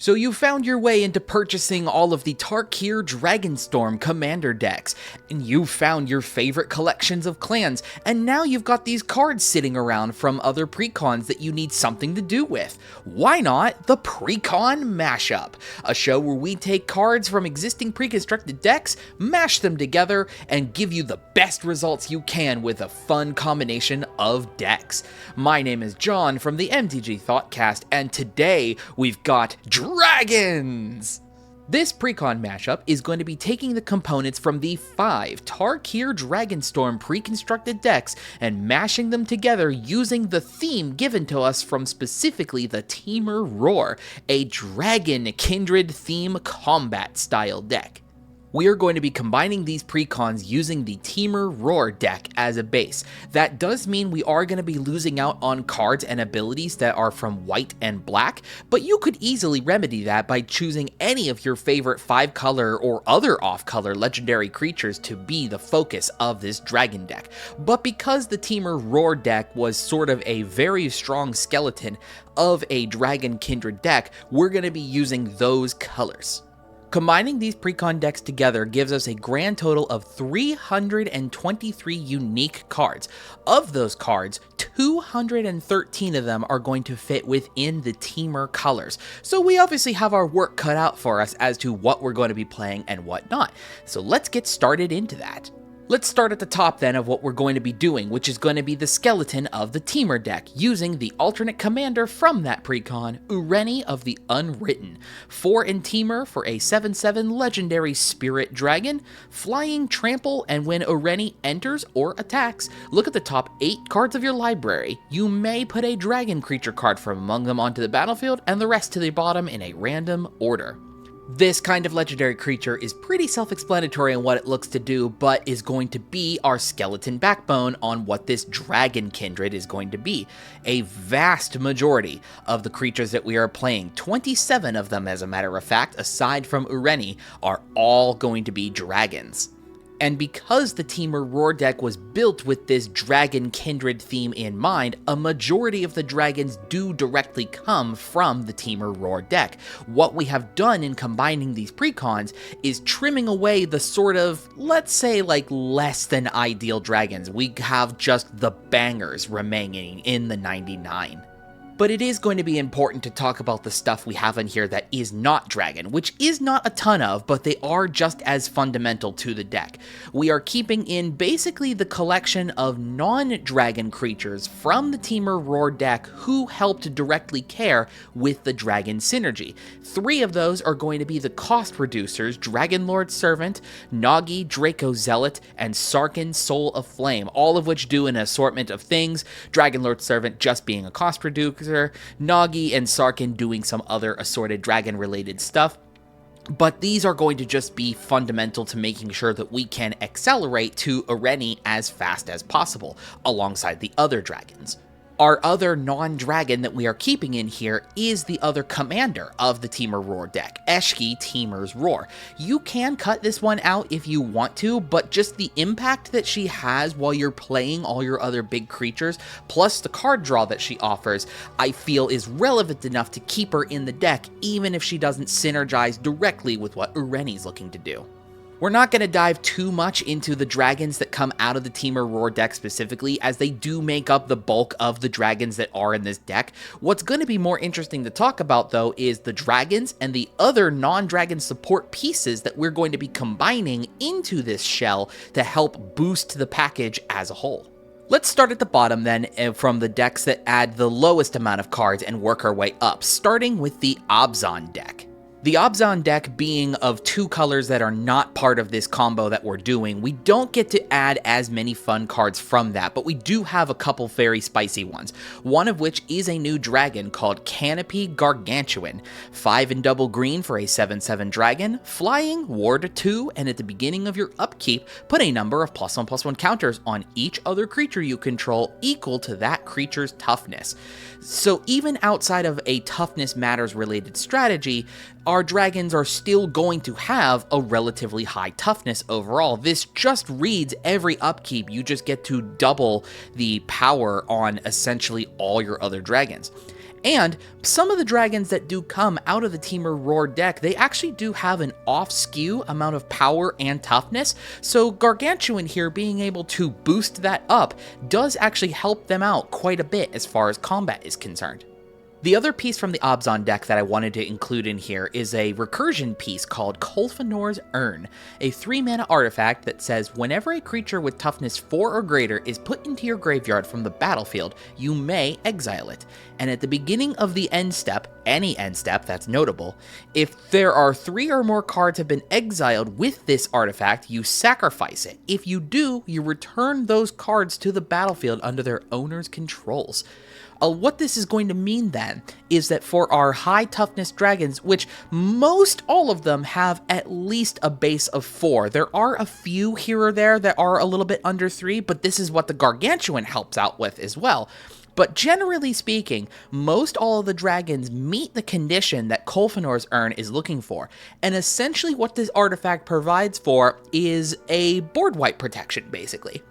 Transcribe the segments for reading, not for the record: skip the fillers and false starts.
So you found your way into purchasing all of the Tarkir Dragonstorm commander decks, and you found your favorite collections of clans, and now you've got these cards sitting around from other Precons that you need something to do with. Why not the Precon Mash-up, a show where we take cards from existing pre-constructed decks, mash them together, and give you the best results you can with a fun combination of decks. My name is John from the MTG Thoughtcast, and today we've got Dragons! This Precon Mashup is going to be taking the components from the 5 Tarkir Dragonstorm pre-constructed decks and mashing them together using the theme given to us from specifically the Temur Roar, a Dragon Kindred theme combat style deck. We are going to be combining these precons using the Temur Roar deck as a base. That does mean we are going to be losing out on cards and abilities that are from white and black, but you could easily remedy that by choosing any of your favorite 5-color or other off-color legendary creatures to be the focus of this dragon deck. But because the Temur Roar deck was sort of a very strong skeleton of a Dragon Kindred deck, we're going to be using those colors. Combining these precon decks together gives us a grand total of 323 unique cards. Of those cards, 213 of them are going to fit within the Temur colors. So we obviously have our work cut out for us as to what we're going to be playing and what not. So let's get started into that. Let's start at the top then of what we're going to be doing, which is going to be the skeleton of the Temur deck, using the alternate commander from that precon, Ureni of the Unwritten. 4 in Temur for a 7/7 legendary spirit dragon, flying, trample, and when Ureni enters or attacks, look at the top 8 cards of your library. You may put a dragon creature card from among them onto the battlefield and the rest to the bottom in a random order. This kind of legendary creature is pretty self-explanatory on what it looks to do, but is going to be our skeleton backbone on what this Dragon Kindred is going to be. A vast majority of the creatures that we are playing, 27 of them as a matter of fact, aside from Ureni, are all going to be dragons. And because the Temur Roar deck was built with this Dragon Kindred theme in mind, a majority of the dragons do directly come from the Temur Roar deck. What we have done in combining these precons is trimming away the sort of, let's say, like less than ideal dragons. We have just the bangers remaining in the 99. But it is going to be important to talk about the stuff we have in here that is not dragon, which is not a ton of, but they are just as fundamental to the deck. We are keeping in basically the collection of non-dragon creatures from the Temur Roar deck who help to directly care with the dragon synergy. 3 of those are going to be the cost reducers, Dragonlord Servant, Nagi Draco Zealot, and Sarkhan Soul of Flame, all of which do an assortment of things, Dragonlord Servant just being a cost reducer, Nagi and Sarkhan doing some other assorted dragon-related stuff. But these are going to just be fundamental to making sure that we can accelerate to Ureni as fast as possible, alongside the other dragons. Our other non-dragon that we are keeping in here is the other commander of the Temur Roar deck, Eshki Temur's Roar. You can cut this one out if you want to, but just the impact that she has while you're playing all your other big creatures, plus the card draw that she offers, I feel is relevant enough to keep her in the deck, even if she doesn't synergize directly with what Ureni's looking to do. We're not going to dive too much into the dragons that come out of the Temur Roar deck specifically, as they do make up the bulk of the dragons that are in this deck. What's going to be more interesting to talk about, though, is the dragons and the other non-dragon support pieces that we're going to be combining into this shell to help boost the package as a whole. Let's start at the bottom then, from the decks that add the lowest amount of cards and work our way up, starting with the Abzan deck. The Abzan deck being of 2 colors that are not part of this combo that we're doing, we don't get to add as many fun cards from that, but we do have a couple very spicy ones. One of which is a new dragon called Canopy Gargantuan. 5 in double green for a 7/7 dragon, flying, ward 2, and at the beginning of your upkeep, put a number of +1/+1 counters on each other creature you control equal to that creature's toughness. So even outside of a toughness matters related strategy, our dragons are still going to have a relatively high toughness overall. This just reads every upkeep, you just get to double the power on essentially all your other dragons. And some of the dragons that do come out of the Temur Roar deck, they actually do have an off-skew amount of power and toughness, so Gargantuan here being able to boost that up does actually help them out quite a bit as far as combat is concerned. The other piece from the Abzan deck that I wanted to include in here is a recursion piece called Kolfanor's Urn, a 3-mana artifact that says whenever a creature with toughness 4 or greater is put into your graveyard from the battlefield, you may exile it. And at the beginning of the end step, any end step that's notable, if there are 3 or more cards have been exiled with this artifact, you sacrifice it. If you do, you return those cards to the battlefield under their owner's controls. What this is going to mean then is that for our high toughness dragons, which most all of them have at least a base of 4, there are a few here or there that are a little bit under 3, but this is what the Gargantuan helps out with as well. But generally speaking, most all of the dragons meet the condition that Kolfanor's Urn is looking for, and essentially what this artifact provides for is a board wipe protection, basically.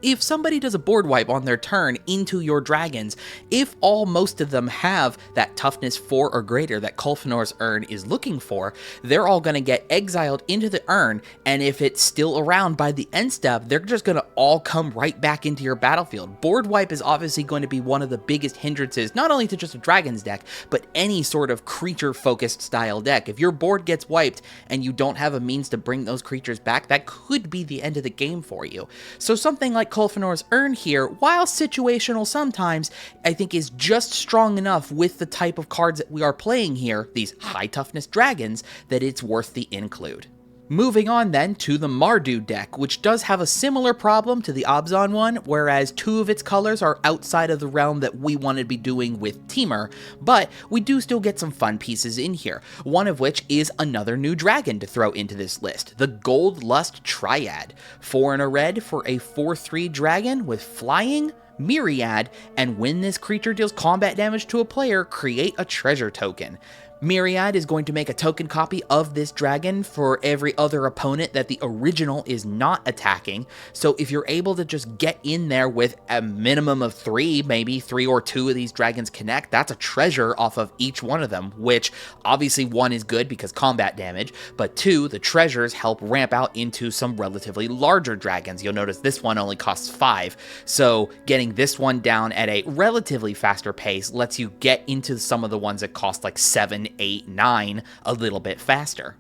If somebody does a board wipe on their turn into your dragons, if most of them have that toughness 4 or greater that Kolfanor's Urn is looking for, they're all going to get exiled into the urn, and if it's still around by the end step, they're just going to all come right back into your battlefield. Board wipe is obviously going to be one of the biggest hindrances, not only to just a dragons deck, but any sort of creature-focused style deck. If your board gets wiped and you don't have a means to bring those creatures back, that could be the end of the game for you. So something like Kolfanor's Urn here, while situational sometimes, I think is just strong enough with the type of cards that we are playing here, these high toughness dragons, that it's worth the include. Moving on then to the Mardu deck, which does have a similar problem to the Abzan one, whereas 2 of its colors are outside of the realm that we want to be doing with Temur, but we do still get some fun pieces in here, one of which is another new dragon to throw into this list, the Gold Lust Triad. 4 and a red for a 4/3 dragon with flying, Myriad, and when this creature deals combat damage to a player, create a treasure token. Myriad is going to make a token copy of this dragon for every other opponent that the original is not attacking, so if you're able to just get in there with a minimum of 3, maybe 3 or 2 of these dragons connect, that's a treasure off of each one of them, which obviously 1 is good because combat damage, but 2, the treasures help ramp out into some relatively larger dragons. You'll notice this one only costs 5, so getting this one down at a relatively faster pace lets you get into some of the ones that cost like 7, 8, 9 a little bit faster.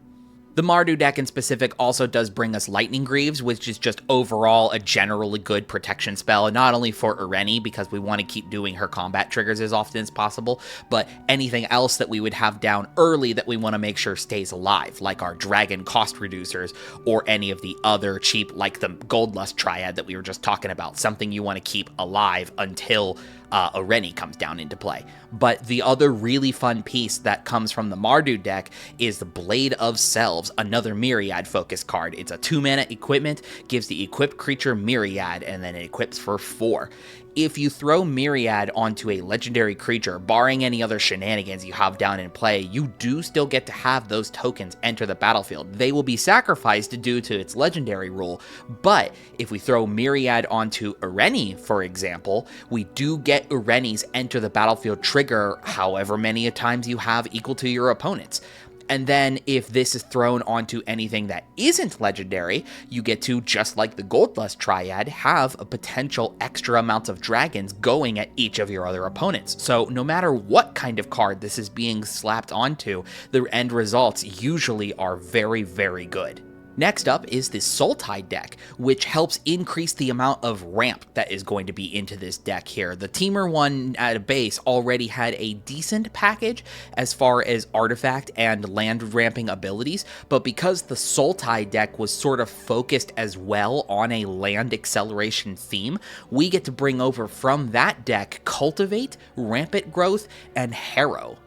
The Mardu deck in specific also does bring us Lightning Greaves, which is just overall a generally good protection spell, not only for Ureni, because we want to keep doing her combat triggers as often as possible, but anything else that we would have down early that we want to make sure stays alive, like our dragon cost reducers, or any of the other cheap, like the Gold Lust Triad that we were just talking about, something you want to keep alive until Ureni comes down into play. But the other really fun piece that comes from the Mardu deck is the Blade of Selves, another Myriad focus card. It's a 2-mana equipment, gives the equipped creature Myriad, and then it equips for 4. If you throw Myriad onto a legendary creature, barring any other shenanigans you have down in play, you do still get to have those tokens enter the battlefield. They will be sacrificed due to its legendary rule, but if we throw Myriad onto Ureni, for example, we do get Ureni's enter the battlefield trigger however many times you have equal to your opponents. And then if this is thrown onto anything that isn't legendary, you get to, just like the Gold Lust Triad, have a potential extra amount of dragons going at each of your other opponents. So no matter what kind of card this is being slapped onto, the end results usually are very, very good. Next up is the Sultai deck, which helps increase the amount of ramp that is going to be into this deck here. The Temur one at a base already had a decent package as far as artifact and land ramping abilities, but because the Sultai deck was sort of focused as well on a land acceleration theme, we get to bring over from that deck Cultivate, Rampant Growth, and Harrow.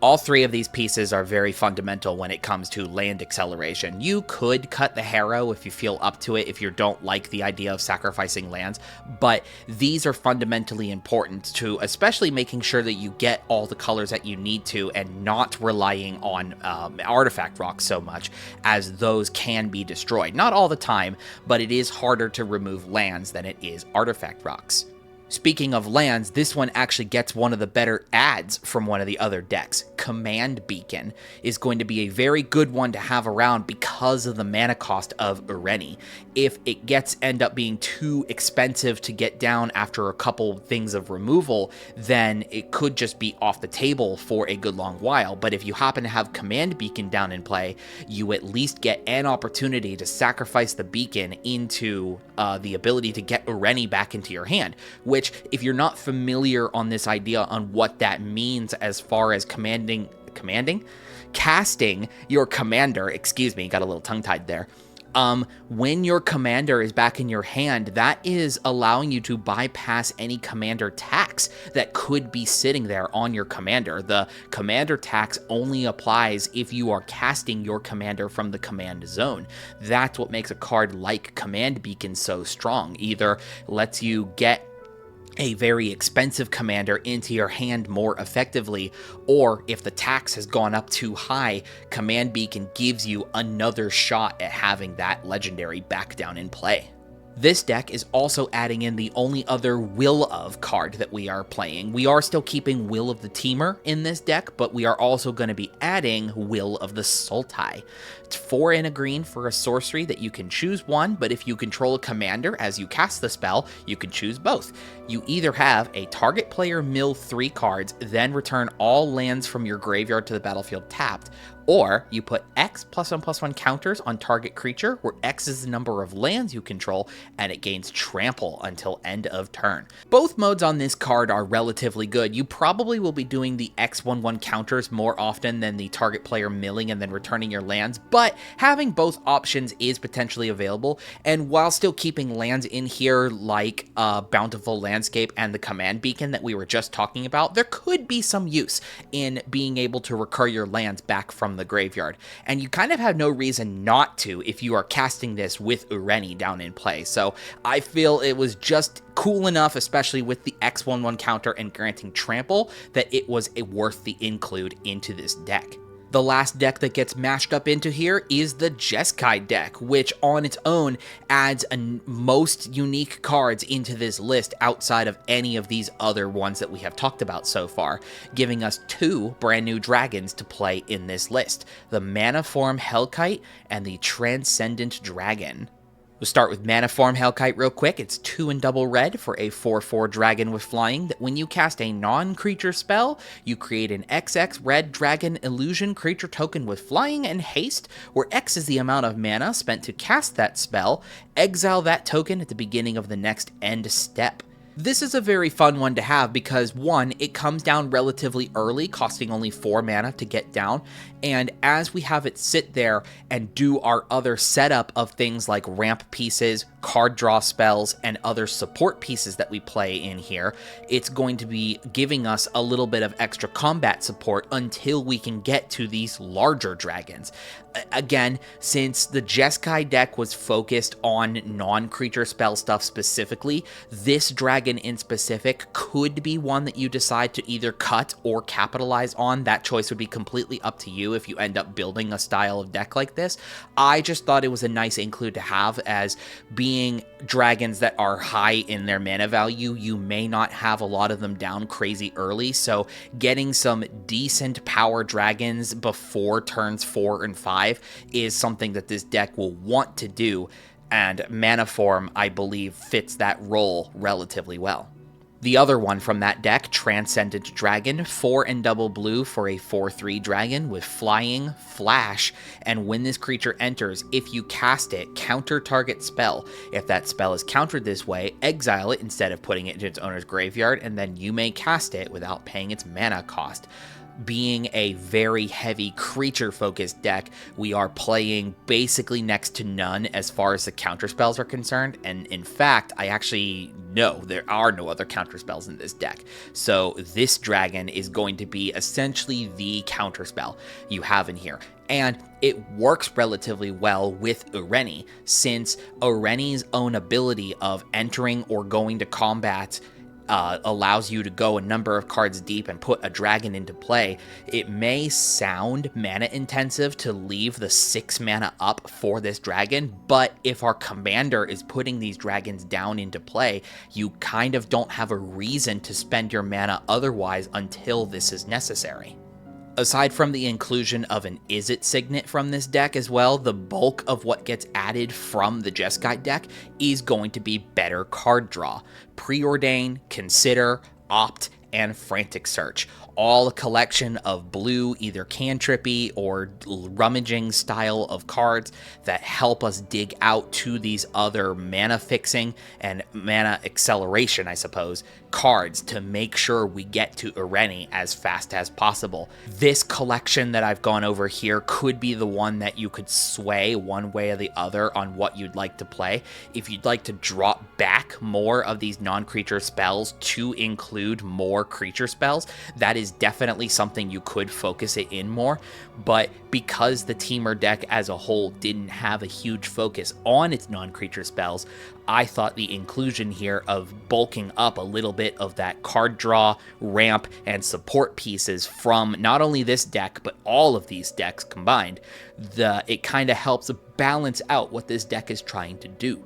All 3 of these pieces are very fundamental when it comes to land acceleration. You could cut the Harrow if you feel up to it, if you don't like the idea of sacrificing lands, but these are fundamentally important to especially making sure that you get all the colors that you need to and not relying on artifact rocks so much, as those can be destroyed. Not all the time, but it is harder to remove lands than it is artifact rocks. Speaking of lands, this one actually gets one of the better adds from one of the other decks. Command Beacon is going to be a very good one to have around because of the mana cost of Ureni. If it end up being too expensive to get down after a couple things of removal, then it could just be off the table for a good long while. But if you happen to have Command Beacon down in play, you at least get an opportunity to sacrifice the beacon into the ability to get Ureni back into your hand, which, if you're not familiar on this idea on what that means as far as casting your commander, excuse me, got a little tongue-tied there. When your commander is back in your hand, that is allowing you to bypass any commander tax that could be sitting there on your commander. The commander tax only applies if you are casting your commander from the command zone. That's what makes a card like Command Beacon so strong. Either lets you get a very expensive commander into your hand more effectively, or if the tax has gone up too high, Command Beacon gives you another shot at having that legendary back down in play. This deck is also adding in the only other Will of card that we are playing. We are still keeping Will of the Teamer in this deck, but we are also going to be adding Will of the Sultai. It's 4 and a green for a sorcery that you can choose one, but if you control a commander as you cast the spell, you can choose both. You either have a target player mill 3 cards, then return all lands from your graveyard to the battlefield tapped, or you put X +1/+1 counters on target creature, where X is the number of lands you control, and it gains trample until end of turn. Both modes on this card are relatively good. You probably will be doing the X/1/1 counters more often than the target player milling and then returning your lands, but having both options is potentially available, and while still keeping lands in here like Bountiful Landscape and the Command Beacon that we were just talking about, there could be some use in being able to recur your lands back from the graveyard, and you kind of have no reason not to if you are casting this with Ureni down in play. So I feel it was just cool enough, especially with the X/1/1 counter and granting trample, that it was worth the include into this deck. The last deck that gets mashed up into here is the Jeskai deck, which on its own adds most unique cards into this list outside of any of these other ones that we have talked about so far, giving us 2 brand new dragons to play in this list, the Mana Form Hellkite and the Transcendent Dragon. We'll start with Mana Form Hellkite real quick. It's 2 and double red for a 4/4 dragon with flying that when you cast a non-creature spell, you create an XX red dragon illusion creature token with flying and haste, where X is the amount of mana spent to cast that spell. Exile that token at the beginning of the next end step. This is a very fun one to have because, one, it comes down relatively early, costing only 4 mana to get down, and as we have it sit there and do our other setup of things like ramp pieces, card draw spells, and other support pieces that we play in here, it's going to be giving us a little bit of extra combat support until we can get to these larger dragons. Again, since the Jeskai deck was focused on non-creature spell stuff specifically, this dragon in specific could be one that you decide to either cut or capitalize on. That choice would be completely up to you if you end up building a style of deck like this. I just thought it was a nice include to have, as being dragons that are high in their mana value, you may not have a lot of them down crazy early, so getting some decent power dragons before turns 4 and 5 is something that this deck will want to do, and Mana Form, I believe, fits that role relatively well. The other one from that deck, Transcendent Dragon, 4 and double blue for a 4/3 dragon with flying, flash, and when this creature enters, if you cast it, counter target spell. If that spell is countered this way, exile it instead of putting it into its owner's graveyard, and then you may cast it without paying its mana cost. Being a very heavy creature-focused deck, we are playing basically next to none as far as the counter spells are concerned, and in fact, I actually know there are no other counter spells in this deck. So this dragon is going to be essentially the counter spell you have in here. And it works relatively well with Ureni, since Ureni's own ability of entering or going to combat allows you to go a number of cards deep and put a dragon into play, it may sound mana intensive to leave the 6 mana up for this dragon, but if our commander is putting these dragons down into play, you kind of don't have a reason to spend your mana otherwise until this is necessary. Aside from the inclusion of an Is It signet from this deck as well, the bulk of what gets added from the Jeskai deck is going to be better card draw. Preordain, Consider, Opt, and Frantic Search. All a collection of blue, either cantrippy or rummaging style of cards that help us dig out to these other mana fixing and mana acceleration, I suppose, cards to make sure we get to Ureni as fast as possible. This collection that I've gone over here could be the one that you could sway one way or the other on what you'd like to play. If you'd like to drop back more of these non-creature spells to include more creature spells, that is definitely something you could focus it in more, but because the Teamer deck as a whole didn't have a huge focus on its non-creature spells, I thought the inclusion here of bulking up a little bit of that card draw, ramp, and support pieces from not only this deck, but all of these decks combined, it kind of helps balance out what this deck is trying to do.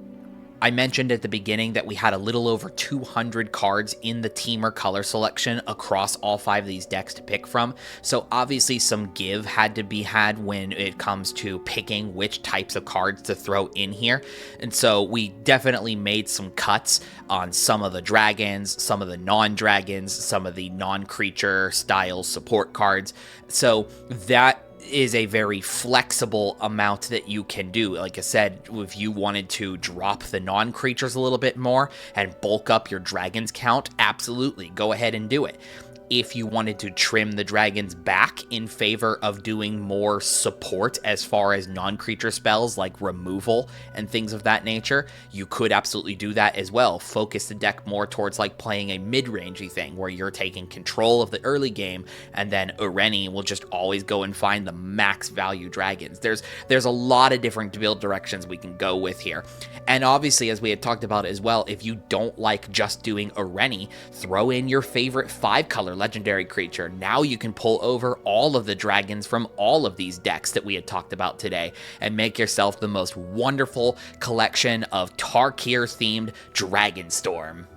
I mentioned at the beginning that we had a little over 200 cards in the Teamer color selection across all 5 of these decks to pick from, so obviously some give had to be had when it comes to picking which types of cards to throw in here, and so we definitely made some cuts on some of the dragons, some of the non-dragons, some of the non-creature style support cards, so that is a very flexible amount that you can do. Like I said, if you wanted to drop the non-creatures a little bit more and bulk up your dragons count, absolutely, go ahead and do it. If you wanted to trim the dragons back in favor of doing more support as far as non-creature spells like removal and things of that nature, you could absolutely do that as well. Focus the deck more towards like playing a mid-rangey thing where you're taking control of the early game, and then Ureni will just always go and find the max value dragons. There's a lot of different build directions we can go with here. And obviously, as we had talked about as well, if you don't like just doing Ureni, throw in your favorite 5-color legendary creature. Now you can pull over all of the dragons from all of these decks that we had talked about today and make yourself the most wonderful collection of Tarkir themed Dragonstorm.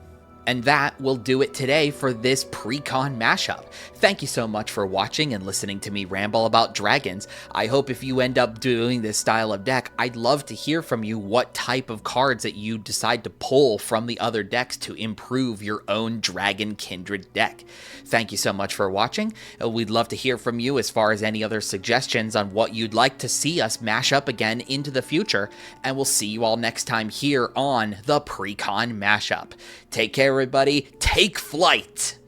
And that will do it today for this Precon Mashup. Thank you so much for watching and listening to me ramble about dragons. I hope if you end up doing this style of deck, I'd love to hear from you what type of cards that you decide to pull from the other decks to improve your own Dragon Kindred deck. Thank you so much for watching. We'd love to hear from you as far as any other suggestions on what you'd like to see us mash up again into the future, and we'll see you all next time here on the Precon Mashup. Take care, everybody. Take flight!